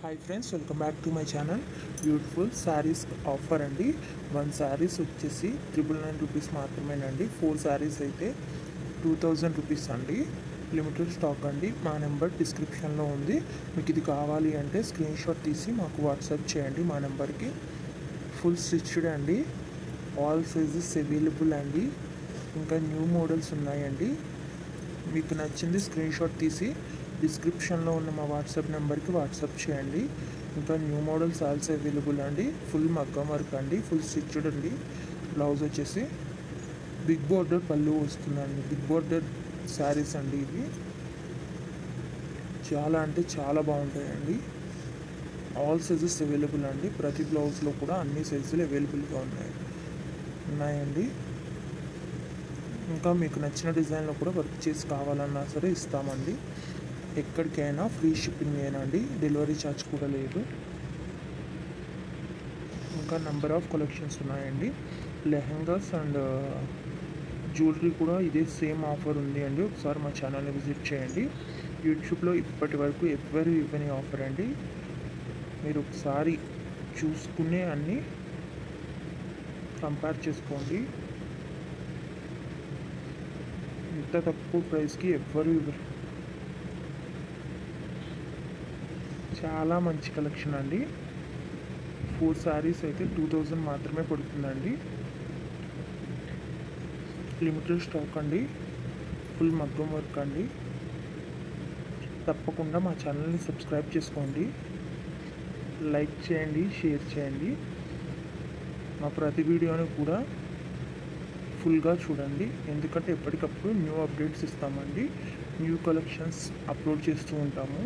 Hi friends, welcome back to my channel. Beautiful saris offer అండి. 1 శారీస్ వచ్చేసి 999 rupees మాత్రమేనండి. 4 శారీస్ అయితే 2000 రూపీస్ అండి. లిమిటెడ్ స్టాక్ అండి. మా నెంబర్ డిస్క్రిప్షన్లో ఉంది. మీకు ఇది కావాలి అంటే స్క్రీన్ షాట్ తీసి మాకు వాట్సాప్ చేయండి మా నెంబర్కి. ఫుల్ స్టిచ్డ్ అండి. ఆల్ సైజెస్ అవైలబుల్ అండి. ఇంకా న్యూ మోడల్స్ ఉన్నాయండి. మీకు నచ్చింది స్క్రీన్ షాట్ తీసి డిస్క్రిప్షన్లో ఉన్న మా వాట్సాప్ నెంబర్కి వాట్సాప్ చేయండి. ఇంకా న్యూ మోడల్స్ ఆల్సో అవైలబుల్ అండి. ఫుల్ మగ్గం వర్క్ అండి, ఫుల్ స్టిచ్డ్ అండి. బ్లౌజ్ వచ్చేసి బిగ్ బోర్డర్ పళ్ళు వస్తుందండి. బిగ్ బోర్డర్ శారీస్ అండి ఇవి. చాలా అంటే చాలా బాగుంటాయండి. ఆల్ సైజెస్ అవైలబుల్ అండి. ప్రతి బ్లౌజ్లో కూడా అన్ని సైజులు అవైలబుల్గా ఉన్నాయండి. ఇంకా మీకు నచ్చిన డిజైన్లో కూడా వర్క్ చేసి కావాలన్నా సరే ఇస్తామండి. ఎక్కడికైనా ఫ్రీ షిప్పింగ్ ఏనండి, డెలివరీ ఛార్జ్ కూడా లేదు. ఇంకా నెంబర్ ఆఫ్ కలెక్షన్స్ ఉన్నాయండి. లెహంగాస్ అండ్ జ్యువెలరీ కూడా ఇదే సేమ్ ఆఫర్ ఉంది అండి. ఒకసారి మా ఛానల్ని విజిట్ చేయండి. యూట్యూబ్లో ఇప్పటి వరకు ఎవ్వరు ఇవ్వని ఆఫర్ అండి. మీరు ఒకసారి చూసుకునే అన్నీ కంపేర్ చేసుకోండి. ఇంత తక్కువ ప్రైస్కి ఎవ్వరు ఇవ్వరు. చాలా మంచి కలెక్షన్ అండి. 4 శారీస్ అయితే 2000 మాత్రమే పడుతుందండి. లిమిటెడ్ స్టాక్ అండి. ఫుల్ మగ్గం వర్క్ అండి. తప్పకుండా మా ఛానల్ని సబ్స్క్రైబ్ చేసుకోండి, లైక్ చేయండి, షేర్ చేయండి. మా ప్రతి వీడియోని కూడా ఫుల్గా చూడండి, ఎందుకంటే ఎప్పటికప్పుడు న్యూ అప్డేట్స్ ఇస్తామండి. న్యూ కలెక్షన్స్ అప్లోడ్ చేస్తూ ఉంటాము.